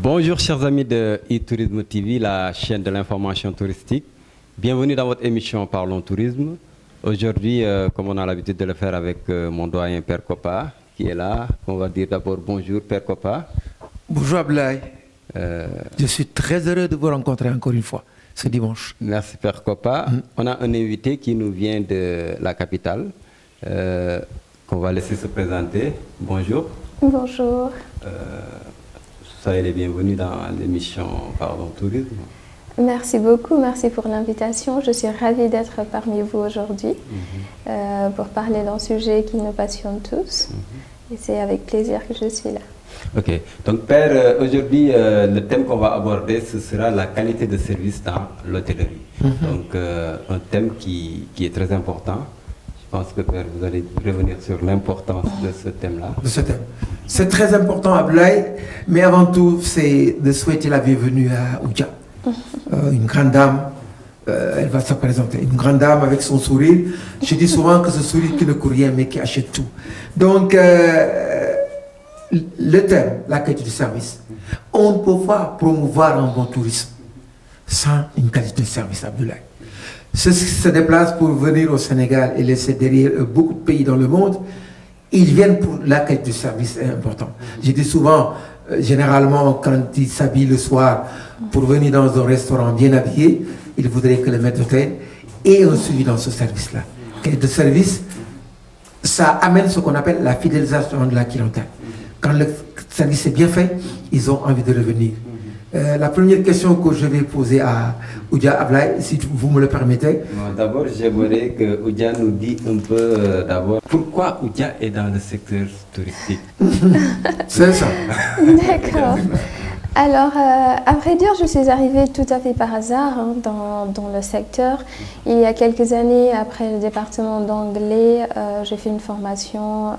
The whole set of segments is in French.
Bonjour chers amis de e-Tourisme TV, la chaîne de l'information touristique. Bienvenue dans votre émission Parlons Tourisme. Aujourd'hui, comme on a l'habitude de le faire avec mon doyen Père Kopa, qui est là, on va dire d'abord bonjour Père Kopa. Bonjour Ablaye. Je suis très heureux de vous rencontrer encore une fois ce dimanche. Merci Père Kopa. On a un invité qui nous vient de la capitale, qu'on va laisser se présenter. Bonjour. Bonjour. Soyez les bienvenus dans l'émission Parlons Tourisme. Merci beaucoup, merci pour l'invitation. Je suis ravie d'être parmi vous aujourd'hui pour parler d'un sujet qui nous passionne tous. Et c'est avec plaisir que je suis là. Ok, donc Père, aujourd'hui, le thème qu'on va aborder, ce sera la qualité de service dans l'hôtellerie. Donc, un thème qui est très important. Je pense que Père, vous allez revenir sur l'importance de ce thème-là. C'est très important, Ablaye, mais avant tout, c'est de souhaiter la bienvenue à Oudia. Une grande dame, elle va se présenter. Une grande dame avec son sourire. Je dis souvent que ce sourire qui ne coûte rien, mais qui achète tout. Donc, le thème, la qualité du service. On ne peut pas promouvoir un bon tourisme sans une qualité de service, Abdoulaye. Ceux qui se déplacent pour venir au Sénégal et laisser derrière beaucoup de pays dans le monde, ils viennent pour la qualité du service, est important. Je dis souvent, généralement, quand ils s'habillent le soir pour venir dans un restaurant bien habillé, ils voudraient que le maître d'hôtel ait un suivi dans ce service-là. Qualité de service, ça amène ce qu'on appelle la fidélisation de la clientèle. Quand le service est bien fait, ils ont envie de revenir. La première question que je vais poser à Oudia Ablaye, si vous me le permettez. D'abord, j'aimerais que Oudia nous dise un peu d'abord pourquoi Oudia est dans le secteur touristique. C'est ça. D'accord. Alors, à vrai dire, je suis arrivée tout à fait par hasard dans le secteur. Il y a quelques années, après le département d'anglais, j'ai fait une formation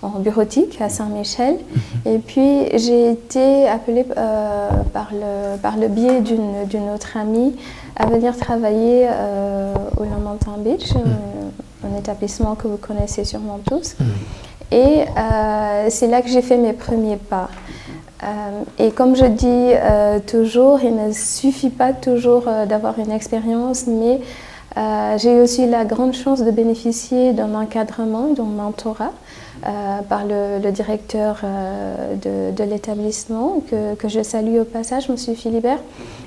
en bureautique à Saint-Michel. Et puis, j'ai été appelée par le biais d'une autre amie à venir travailler au Lamentin Beach, un établissement que vous connaissez sûrement tous. Et c'est là que j'ai fait mes premiers pas. Et comme je dis toujours, il ne suffit pas toujours d'avoir une expérience, mais j'ai eu aussi la grande chance de bénéficier d'un encadrement, d'un mentorat par le directeur de l'établissement, que je salue au passage, M. Philibert,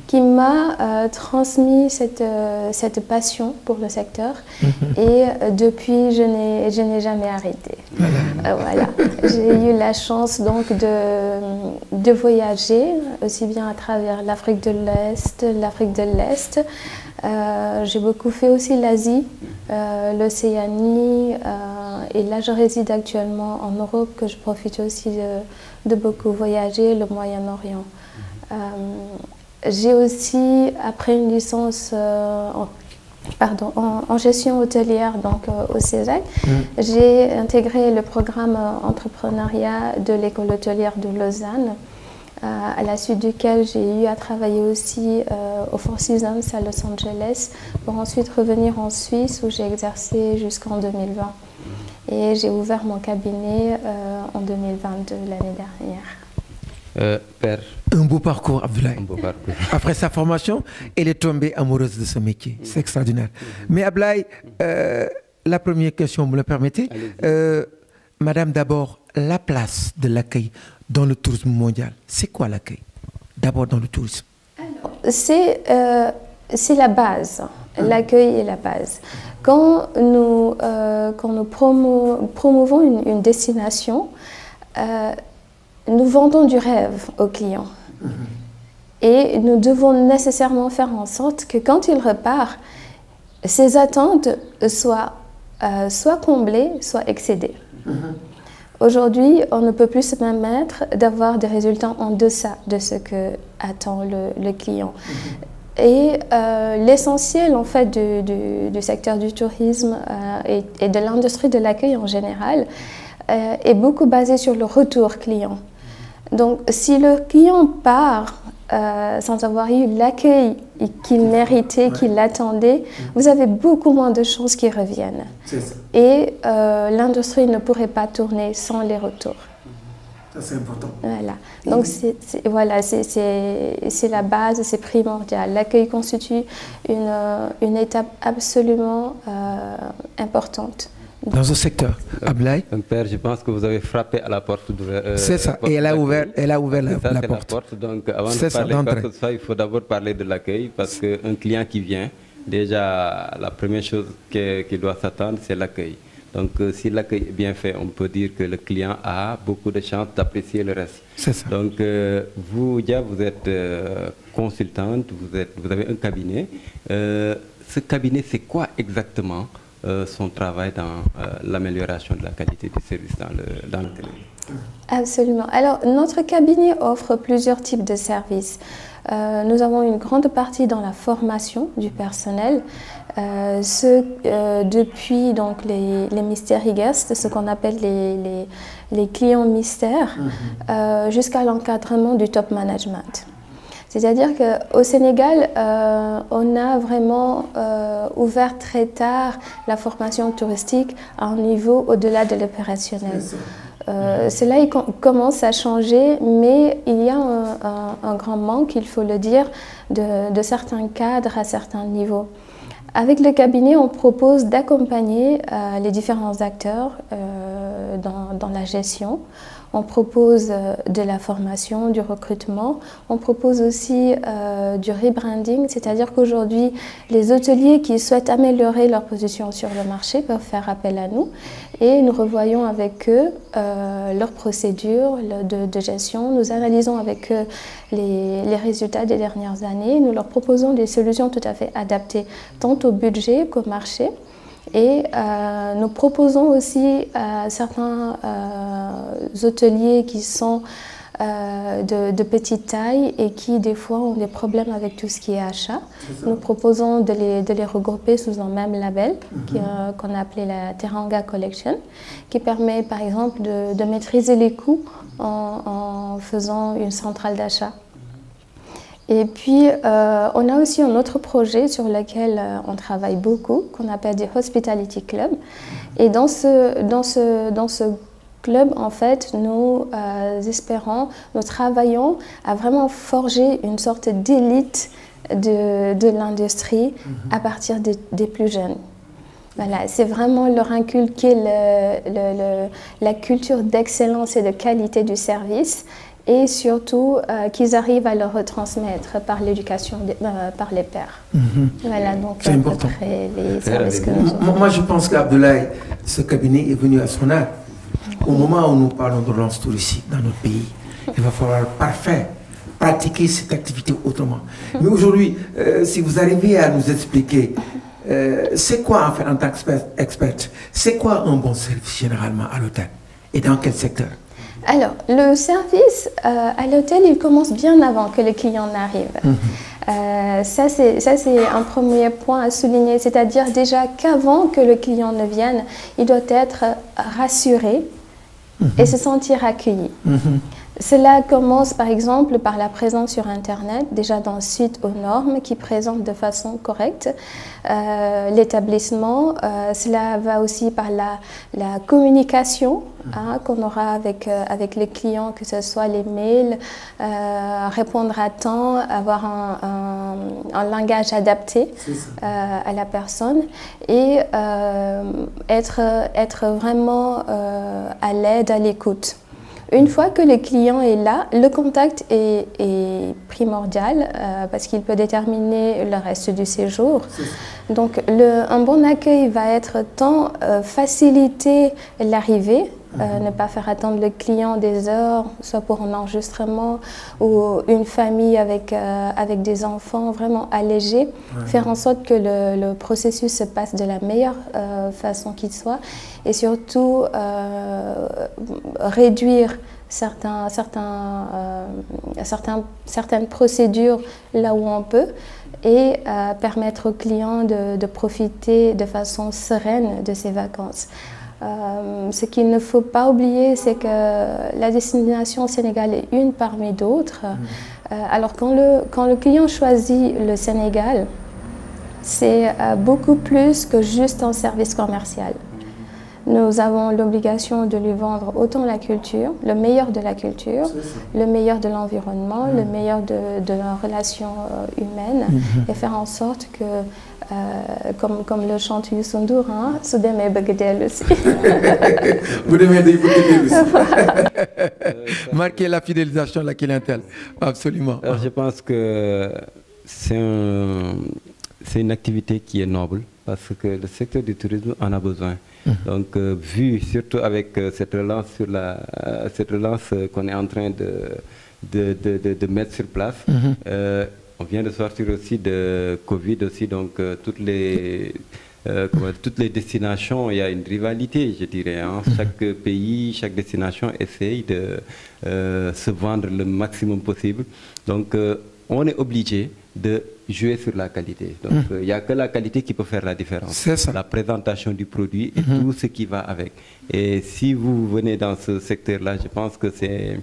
qui m'a transmis cette passion pour le secteur. Et depuis, je n'ai jamais arrêté. Voilà. J'ai eu la chance donc de voyager, aussi bien à travers l'Afrique de l'Est, l'Afrique de l'Est. J'ai beaucoup fait aussi l'Asie, l'Océanie, et là je réside actuellement en Europe, que je profite aussi de beaucoup voyager, le Moyen-Orient. J'ai aussi, après une licence en gestion hôtelière donc, au CESAC, j'ai intégré le programme entrepreneuriat de l'école hôtelière de Lausanne, à la suite duquel j'ai eu à travailler aussi au Four Seasons à Los Angeles, pour ensuite revenir en Suisse où j'ai exercé jusqu'en 2020. Et j'ai ouvert mon cabinet en 2022, l'année dernière. Père. Un beau parcours, Abdoulaye. Un beau parcours. Après sa formation, elle est tombée amoureuse de ce métier. C'est extraordinaire. Mais Abdoulaye, la première question, vous me le permettez. Madame, d'abord, la place de l'accueil dans le tourisme mondial, c'est quoi l'accueil? D'abord dans le tourisme. C'est la base. L'accueil est la base. Quand nous promouvons une destination, nous vendons du rêve aux clients. Et nous devons nécessairement faire en sorte que quand il repart, ses attentes soient soit comblées, soit excédées. Aujourd'hui, on ne peut plus se permettre d'avoir des résultats en deçà de ce que attend le client. Et l'essentiel en fait du secteur du tourisme et de l'industrie de l'accueil en général est beaucoup basé sur le retour client. Donc si le client part sans avoir eu l'accueil qu'il méritait, qu'il attendait, vous avez beaucoup moins de chances qu'il revienne. Et l'industrie ne pourrait pas tourner sans les retours. Ça, c'est important. Voilà. Donc, c'est la base, c'est primordial. L'accueil constitue une étape absolument importante. Dans ce secteur, Ablaye. Donc, Père, je pense que vous avez frappé à la porte. C'est ça, et elle a ouvert la porte. Donc, avant de parler de quoi que ce soit, il faut d'abord parler de l'accueil, parce qu'un client qui vient, déjà, la première chose qu'il doit s'attendre, c'est l'accueil. Donc, si l'accueil est bien fait, on peut dire que le client a beaucoup de chances d'apprécier le reste. C'est ça. Donc, vous, Dia, vous êtes consultante, vous avez un cabinet. Ce cabinet, c'est quoi exactement son travail dans l'amélioration de la qualité du service dans l'hôtellerie? Absolument. Alors, notre cabinet offre plusieurs types de services. Nous avons une grande partie dans la formation du personnel, depuis donc, les mystery guests, ce qu'on appelle les clients mystères, jusqu'à l'encadrement du top management. C'est-à-dire qu'au Sénégal, on a vraiment ouvert très tard la formation touristique à un niveau au-delà de l'opérationnel. Cela commence à changer, mais il y a un grand manque, il faut le dire, de certains cadres à certains niveaux. Avec le cabinet, on propose d'accompagner les différents acteurs dans la gestion. On propose de la formation, du recrutement. On propose aussi du rebranding, c'est-à-dire qu'aujourd'hui, les hôteliers qui souhaitent améliorer leur position sur le marché peuvent faire appel à nous et nous revoyons avec eux leurs procédures de gestion. Nous analysons avec eux les résultats des dernières années. Nous leur proposons des solutions tout à fait adaptées tant au budget qu'au marché. Et nous proposons aussi certains hôteliers qui sont de petite taille et qui des fois ont des problèmes avec tout ce qui est achat. Nous proposons de les regrouper sous un même label qu'on a appelé la Teranga Collection, qui permet par exemple de maîtriser les coûts en faisant une centrale d'achat. Et puis, on a aussi un autre projet sur lequel on travaille beaucoup, qu'on appelle des Hospitality Club. Et dans ce club, en fait, nous travaillons à vraiment forger une sorte d'élite de l'industrie à partir des plus jeunes. Voilà, c'est vraiment leur inculquer la culture d'excellence et de qualité du service. Et surtout qu'ils arrivent à le retransmettre par l'éducation, par les pairs. Voilà, donc c'est important. Les services que nous avons. Moi, je pense qu'Abdoulaye, ce cabinet est venu à son heure. Au moment où nous parlons de relance touristique dans notre pays, il va falloir pratiquer cette activité autrement. Mais aujourd'hui, si vous arrivez à nous expliquer, c'est quoi, en fait, en tant qu'expert, c'est quoi un bon service généralement à l'hôtel et dans quel secteur? Alors, le service à l'hôtel, il commence bien avant que le client n'arrive. Ça, c'est un premier point à souligner, c'est-à-dire déjà qu'avant que le client ne vienne, il doit être rassuré et se sentir accueilli. Cela commence par exemple par la présence sur Internet, déjà dans le site aux normes qui présente de façon correcte l'établissement. Cela va aussi par la communication qu'on aura avec les clients, que ce soit les mails, répondre à temps, avoir un langage adapté à la personne et être vraiment à l'aide, à l'écoute. Une fois que le client est là, le contact est primordial parce qu'il peut déterminer le reste du séjour. Donc un bon accueil va être tant faciliter l'arrivée, ne pas faire attendre le client des heures, soit pour un enregistrement ou une famille avec des enfants, vraiment alléger, faire en sorte que le processus se passe de la meilleure façon qu'il soit et surtout réduire certaines procédures là où on peut et permettre aux clients de profiter de façon sereine de ses vacances. Ce qu'il ne faut pas oublier, c'est que la destination au Sénégal est une parmi d'autres. Alors quand le client choisit le Sénégal, c'est beaucoup plus que juste un service commercial. nous avons l'obligation de lui vendre autant la culture, le meilleur de la culture, le meilleur de l'environnement, le meilleur de la relation humaine, et faire en sorte que, comme le chante Youssou Ndour, hein, « Soudemé Begdel aussi ». Marquer la fidélisation de la clientèle, absolument. Alors, je pense que c'est une activité qui est noble parce que le secteur du tourisme en a besoin. Donc, vu surtout avec cette relance, qu'on est en train de mettre sur place, on vient de sortir aussi de Covid aussi, donc toutes les destinations, il y a une rivalité, je dirais. Hein. Chaque pays, chaque destination essaye de se vendre le maximum possible. Donc, on est obligé de jouer sur la qualité. Donc, il n'y a que la qualité qui peut faire la différence. C'est ça. La présentation du produit et tout ce qui va avec. Et si vous venez dans ce secteur-là, je pense que c'est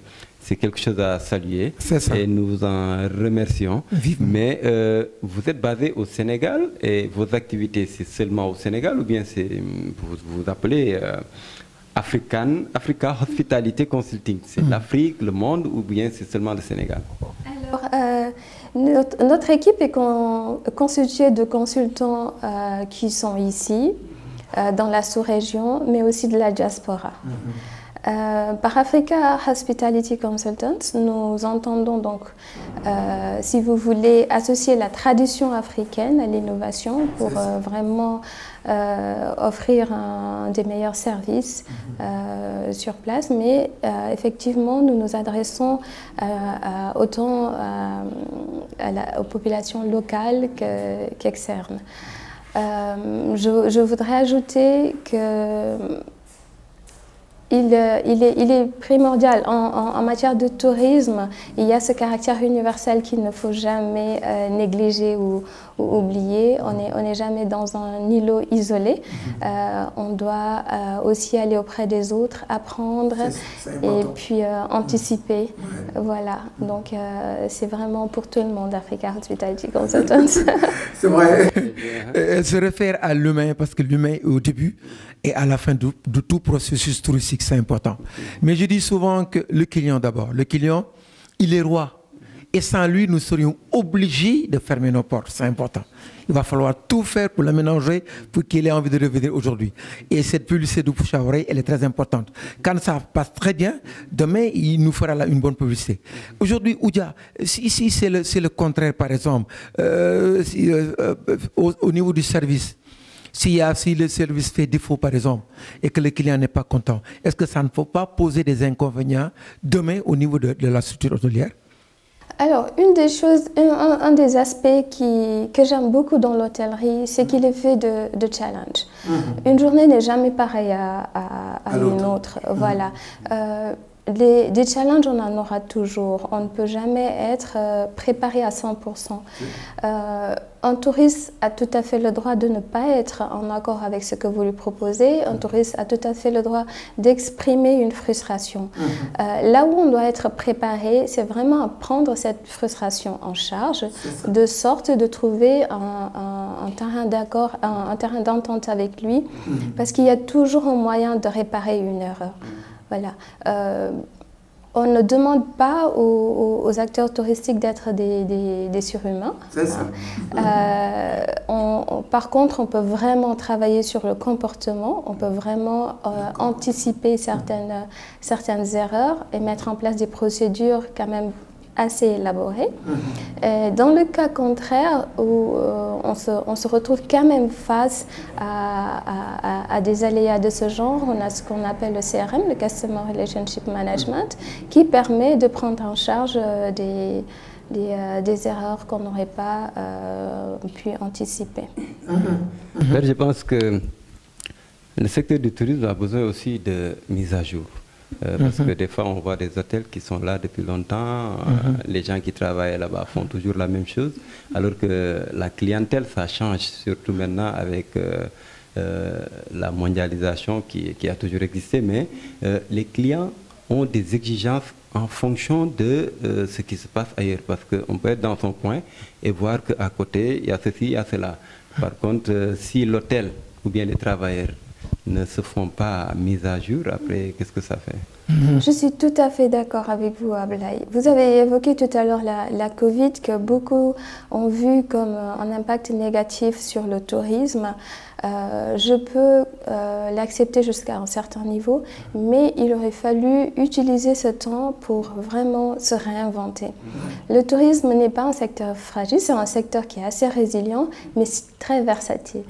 quelque chose à saluer. C'est ça. Et nous vous en remercions. Vivement. Mais vous êtes basé au Sénégal et vos activités, c'est seulement au Sénégal ou bien vous vous appelez Africa Hospitality Consulting? C'est l'Afrique, le monde ou bien c'est seulement le Sénégal? Alors, notre équipe est constituée de consultants qui sont ici, dans la sous-région, mais aussi de la diaspora. Par Africa Hospitality Consultants, nous entendons donc, si vous voulez, associer la tradition africaine à l'innovation pour vraiment offrir des meilleurs services sur place. Mais effectivement, nous nous adressons autant aux populations locales qu'externes. Je voudrais ajouter que il est primordial. En matière de tourisme, il y a ce caractère universel qu'il ne faut jamais négliger ou oublier. On n'est jamais dans un îlot isolé. On doit aussi aller auprès des autres, apprendre et puis anticiper. Voilà, donc c'est vraiment pour tout le monde, Africa Hospitality Consultants. C'est vrai. Elle se réfère à l'humain parce que l'humain est au début et à la fin de tout processus touristique, c'est important. Mais je dis souvent que le client d'abord, le client, il est roi. Et sans lui, nous serions obligés de fermer nos portes, c'est important. Il va falloir tout faire pour l'aménager, pour qu'il ait envie de revenir aujourd'hui. Et cette publicité de bouche à oreille, elle est très importante. Quand ça passe très bien, demain, il nous fera une bonne publicité. Aujourd'hui, Oudia, ici c'est le contraire, par exemple, au niveau du service. Si le service fait défaut, par exemple, et que le client n'est pas content, est-ce que ça ne faut pas poser des inconvénients demain au niveau de la structure hôtelière? Alors, une des choses, un des aspects que j'aime beaucoup dans l'hôtellerie, c'est qu'il est fait de challenge. Une journée n'est jamais pareille à une autre. Voilà. Des challenges, on en aura toujours. On ne peut jamais être préparé à 100%. Un touriste a tout à fait le droit de ne pas être en accord avec ce que vous lui proposez. Un touriste a tout à fait le droit d'exprimer une frustration. Là où on doit être préparé, c'est vraiment à prendre cette frustration en charge, de sorte de trouver un terrain d'accord, un terrain d'entente avec lui, parce qu'il y a toujours un moyen de réparer une erreur. Voilà. On ne demande pas aux acteurs touristiques d'être des surhumains. C'est ça. Par contre, on peut vraiment travailler sur le comportement, on peut vraiment anticiper certaines erreurs et mettre en place des procédures quand même assez élaborées. Dans le cas contraire, où on se retrouve quand même face à des aléas de ce genre, on a ce qu'on appelle le CRM, le Customer Relationship Management, qui permet de prendre en charge des erreurs qu'on n'aurait pas pu anticiper. Je pense que le secteur du tourisme a besoin aussi de mise à jour. Parce que des fois, on voit des hôtels qui sont là depuis longtemps. Les gens qui travaillent là-bas font toujours la même chose. Alors que la clientèle, ça change, surtout maintenant avec la mondialisation qui a toujours existé. Mais les clients ont des exigences en fonction de ce qui se passe ailleurs. Parce qu'on peut être dans son coin et voir qu'à côté, il y a ceci, il y a cela. Par contre, si l'hôtel ou bien les travailleurs ne se font pas mises à jour, après, qu'est-ce que ça fait? Je suis tout à fait d'accord avec vous, Ablaye. Vous avez évoqué tout à l'heure la Covid, que beaucoup ont vu comme un impact négatif sur le tourisme. Je peux l'accepter jusqu'à un certain niveau, mais il aurait fallu utiliser ce temps pour vraiment se réinventer. Le tourisme n'est pas un secteur fragile, c'est un secteur qui est assez résilient, mais c'est très versatile.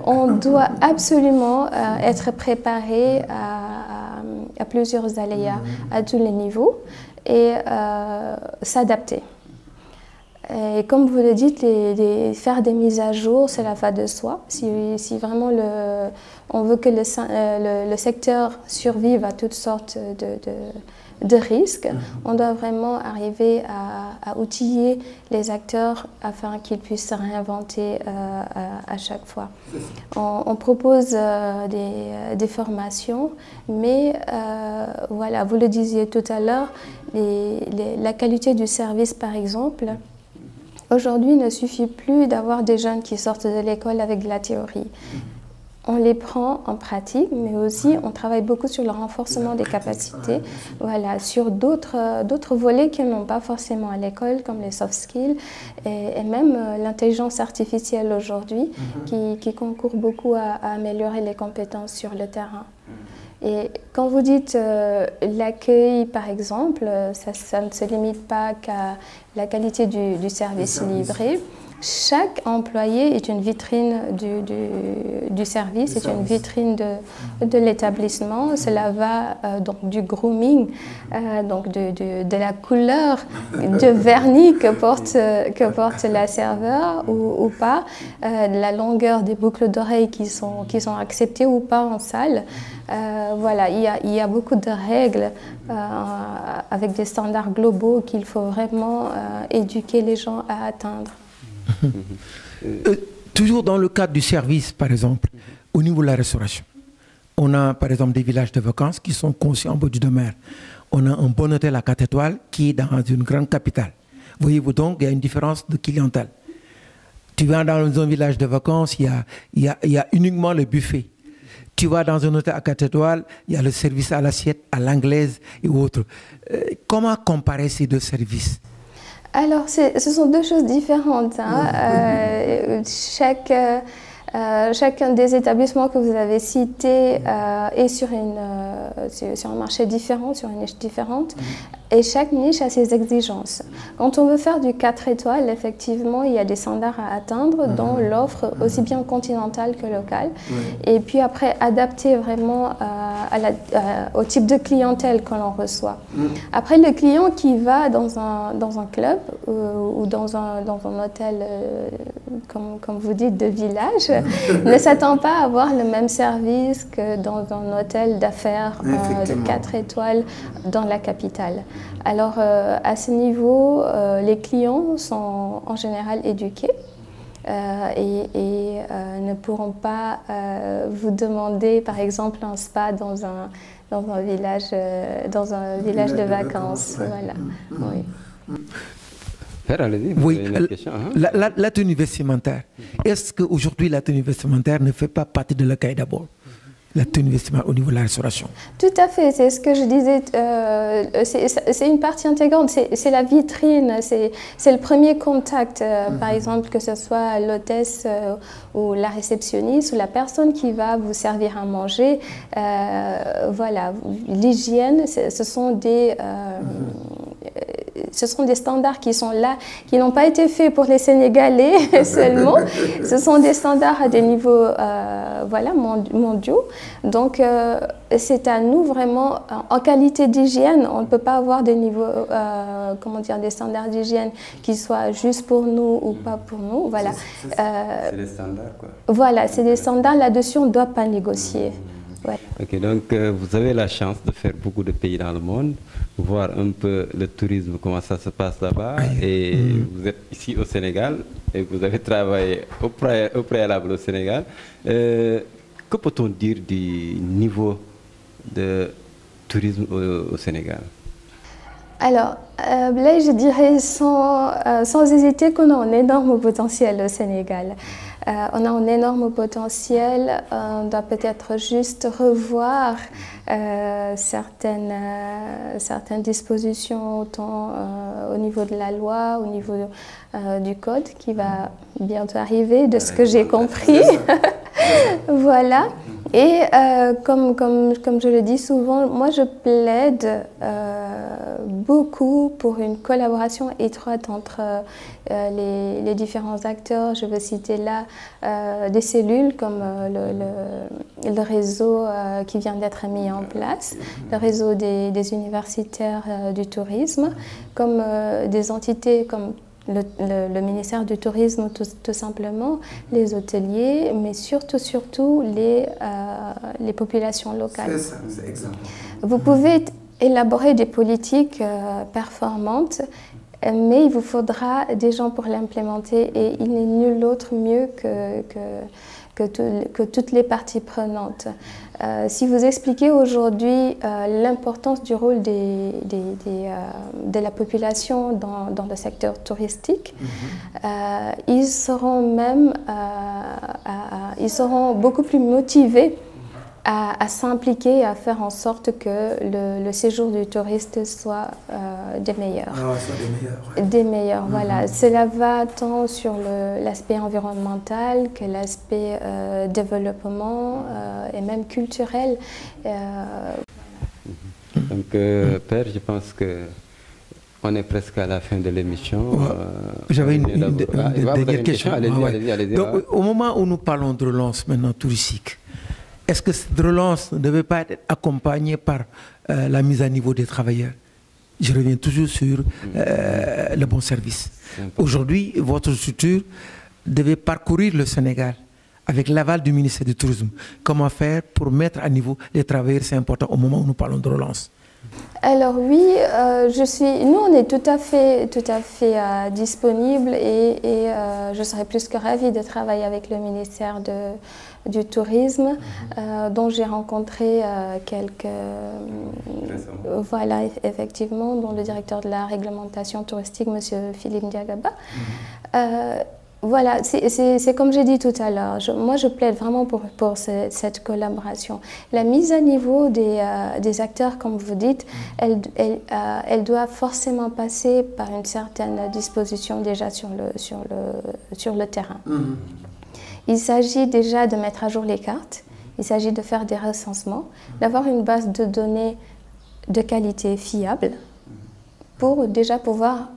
On doit absolument être préparé à plusieurs aléas à tous les niveaux et s'adapter. Et comme vous le dites, faire des mises à jour, cela va de soi. Si vraiment on veut que le secteur survive à toutes sortes de risques, on doit vraiment arriver à outiller les acteurs afin qu'ils puissent se réinventer à chaque fois. On propose des formations, mais voilà, vous le disiez tout à l'heure, la qualité du service, par exemple, aujourd'hui, il ne suffit plus d'avoir des jeunes qui sortent de l'école avec de la théorie. On les prend en pratique, mais aussi on travaille beaucoup sur le renforcement des capacités, voilà, sur d'autres volets qu'ils n'ont pas forcément à l'école, comme les soft skills et même l'intelligence artificielle aujourd'hui, qui concourt beaucoup à améliorer les compétences sur le terrain. Et quand vous dites l'accueil, par exemple, ça ne se limite pas qu'à la qualité du service livré. Chaque employé est une vitrine du service, c'est une vitrine de l'établissement. Cela va donc du grooming, donc de la couleur, de vernis que porte la serveur ou pas, de la longueur des boucles d'oreilles qui sont acceptées ou pas en salle. Voilà, il y a beaucoup de règles avec des standards globaux qu'il faut vraiment éduquer les gens à atteindre. Toujours dans le cadre du service, par exemple, au niveau de la restauration, on a par exemple des villages de vacances qui sont conçus en bord de mer. On a un bon hôtel à 4 étoiles qui est dans une grande capitale. Voyez-vous donc, il y a une différence de clientèle. Tu vas dans un village de vacances, il y a uniquement le buffet. Tu vas dans un hôtel à 4 étoiles, il y a le service à l'assiette, à l'anglaise et autres. Comment comparer ces deux services ? Alors, ce sont deux choses différentes. Chacun des établissements que vous avez cités est sur un marché différent, sur une niche différente, et chaque niche a ses exigences. Quand on veut faire du 4 étoiles, effectivement, il y a des standards à atteindre dans l'offre aussi bien continentale que locale, et puis après, adapter vraiment au type de clientèle que l'on reçoit. Après, le client qui va dans un club ou dans un hôtel, comme vous dites, de village, ne s'attend pas à avoir le même service que dans un hôtel d'affaires de 4 étoiles dans la capitale. Alors, à ce niveau, les clients sont en général éduqués et ne pourront pas vous demander, par exemple, un spa dans un village de vacances. Voilà. Oui. Oui, la tenue vestimentaire. Est-ce qu'aujourd'hui la tenue vestimentaire ne fait pas partie de l'accueil d'abord? La tenue vestimentaire au niveau de la restauration. Tout à fait, c'est ce que je disais, c'est une partie intégrante, c'est la vitrine, c'est le premier contact, par exemple, que ce soit l'hôtesse ou la réceptionniste ou la personne qui va vous servir à manger. Voilà, l'hygiène, ce sont des standards qui sont là, qui n'ont pas été faits pour les Sénégalais seulement. Ce sont des standards à des niveaux voilà, mondiaux. Donc, c'est à nous vraiment, en qualité d'hygiène, on ne peut pas avoir des niveaux, comment dire, des standards d'hygiène qui soient juste pour nous ou pas pour nous. Voilà. C'est des standards, quoi. Voilà, c'est des standards. Là-dessus, on ne doit pas négocier. Ouais. Ok, donc vous avez la chance de faire beaucoup de pays dans le monde, voir un peu le tourisme, comment ça se passe là-bas. Et vous êtes ici au Sénégal et vous avez travaillé au préalable au Sénégal. Que peut-on dire du niveau de tourisme au Sénégal? Alors, là, je dirais sans hésiter qu'on a un énorme potentiel au Sénégal. On a un énorme potentiel, on doit peut-être juste revoir certaines dispositions, autant au niveau de la loi, au niveau du code qui va bientôt arriver, de ce que j'ai compris. Voilà. Et comme je le dis souvent, moi je plaide beaucoup pour une collaboration étroite entre les différents acteurs. Je veux citer là des cellules comme le réseau qui vient d'être mis en place, le réseau des universitaires du tourisme, comme des entités comme le ministère du Tourisme, tout simplement, les hôteliers, mais surtout les populations locales. C'est ça, c'est exact. Vous pouvez élaborer des politiques performantes, mais il vous faudra des gens pour l'implémenter et il n'est nul autre mieux que toutes les parties prenantes. Si vous expliquez aujourd'hui l'importance du rôle de la population dans le secteur touristique, ils seront beaucoup plus motivés à s'impliquer, à faire en sorte que le séjour du touriste soit des meilleurs. Des meilleurs, voilà. Cela va tant sur l'aspect environnemental que l'aspect développement et même culturel. Donc, Père, je pense que on est presque à la fin de l'émission. J'avais une dernière question. Allez-y. Donc, au moment où nous parlons de relance maintenant touristique, est-ce que cette relance ne devait pas être accompagnée par la mise à niveau des travailleurs? Je reviens toujours sur le bon service. Aujourd'hui, votre structure devait parcourir le Sénégal avec l'aval du ministère du Tourisme. Comment faire pour mettre à niveau les travailleurs? C'est important au moment où nous parlons de relance. Alors oui, nous on est tout à fait disponible et je serais plus que ravie de travailler avec le ministère du Tourisme, dont j'ai rencontré voilà, effectivement, dont le directeur de la réglementation touristique, M. Philippe Diagaba. Voilà, c'est comme j'ai dit tout à l'heure, moi je plaide vraiment pour cette collaboration. La mise à niveau des acteurs, comme vous dites, elle doit forcément passer par une certaine disposition déjà sur le terrain. Il s'agit déjà de mettre à jour les cartes, il s'agit de faire des recensements, d'avoir une base de données de qualité fiable, pour déjà pouvoir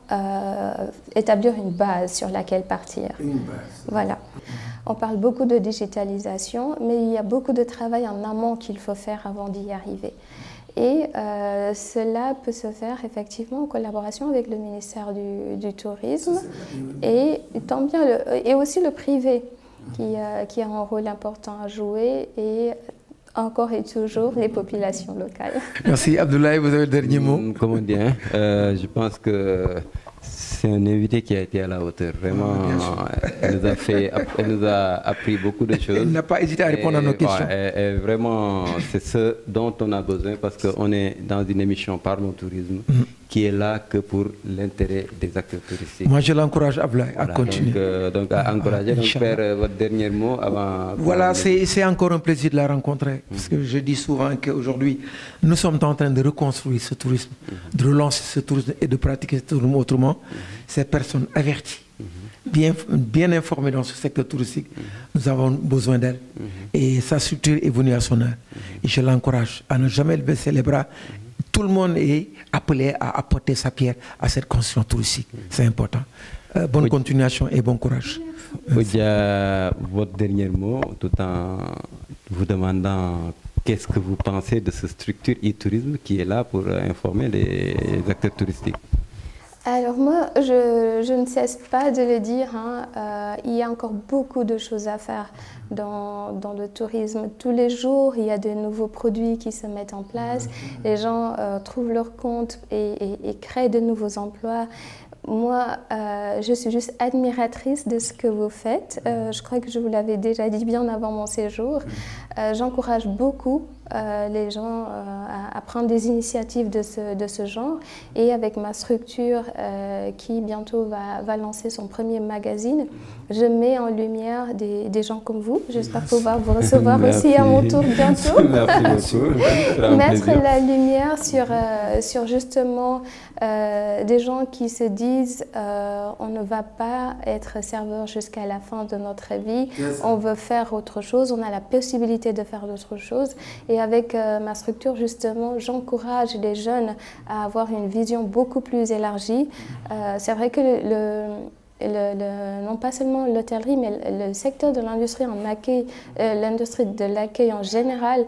établir une base sur laquelle partir. Une base. Voilà. On parle beaucoup de digitalisation, mais il y a beaucoup de travail en amont qu'il faut faire avant d'y arriver. Et cela peut se faire effectivement en collaboration avec le ministère du Tourisme et tant bien et aussi le privé qui a un rôle important à jouer et encore et toujours les populations locales. Merci. Abdoulaye, vous avez le dernier mot. Comment dire, je pense que c'est un invité qui a été à la hauteur. Vraiment, elle nous a appris beaucoup de choses. Elle n'a pas hésité à répondre à nos questions. Et vraiment, c'est ce dont on a besoin parce qu'on est dans une émission Parlons Tourisme qui est là que pour l'intérêt des acteurs touristiques. Moi, je l'encourage, Abdoulaye, à continuer. Donc, à encourager. Donc, faire votre dernier mot avant... Voilà, c'est encore un plaisir de la rencontrer. Parce que je dis souvent qu'aujourd'hui, nous sommes en train de reconstruire ce tourisme, de relancer ce tourisme et de pratiquer ce tourisme autrement. Ces personnes averties, bien informées dans ce secteur touristique, nous avons besoin d'elles. Et sa structure est venue à son heure. Et je l'encourage à ne jamais baisser les bras. Tout le monde est appelé à apporter sa pierre à cette construction touristique. C'est important. Bonne continuation et bon courage. Odia, votre dernier mot, tout en vous demandant qu'est-ce que vous pensez de cette structure e-tourisme qui est là pour informer les acteurs touristiques. Alors moi, je ne cesse pas de le dire, il y a encore beaucoup de choses à faire dans le tourisme. Tous les jours, il y a de nouveaux produits qui se mettent en place, les gens trouvent leur compte et créent de nouveaux emplois. Moi, je suis juste admiratrice de ce que vous faites. Je crois que je vous l'avais déjà dit bien avant mon séjour. J'encourage beaucoup les gens à prendre des initiatives de ce genre. Et avec ma structure qui bientôt va lancer son premier magazine, je mets en lumière des gens comme vous. J'espère pouvoir vous recevoir aussi à mon tour bientôt. Merci beaucoup. Mettre la lumière sur justement des gens qui se disent on ne va pas être serveur jusqu'à la fin de notre vie, on veut faire autre chose, on a la possibilité de faire autre chose. Et avec ma structure, justement, j'encourage les jeunes à avoir une vision beaucoup plus élargie. C'est vrai que non pas seulement l'hôtellerie, mais le secteur de l'industrie en accueil, l'industrie de l'accueil en général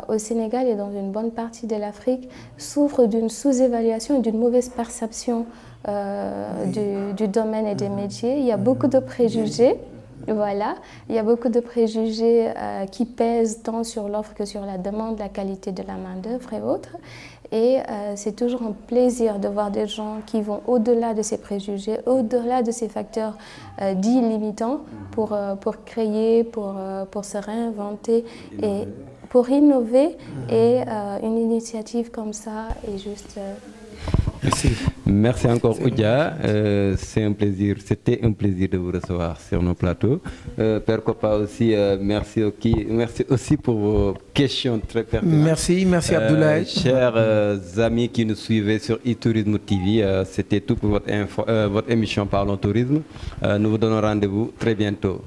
au Sénégal et dans une bonne partie de l'Afrique souffre d'une sous-évaluation et d'une mauvaise perception du domaine et des métiers. Il y a beaucoup de préjugés. Voilà, il y a beaucoup de préjugés qui pèsent tant sur l'offre que sur la demande, la qualité de la main-d'œuvre et autres. Et c'est toujours un plaisir de voir des gens qui vont au-delà de ces préjugés, au-delà de ces facteurs dits limitants pour créer, pour se réinventer et pour innover. Et une initiative comme ça est juste... Merci. Merci encore Oudia, c'est un plaisir, c'était un plaisir de vous recevoir sur nos plateaux. Père Kopa aussi, merci aussi pour vos questions très pertinentes. Merci Abdoulaye. Chers amis qui nous suivaient sur e-Tourisme TV, c'était tout pour votre émission Parlons Tourisme. Nous vous donnons rendez-vous très bientôt.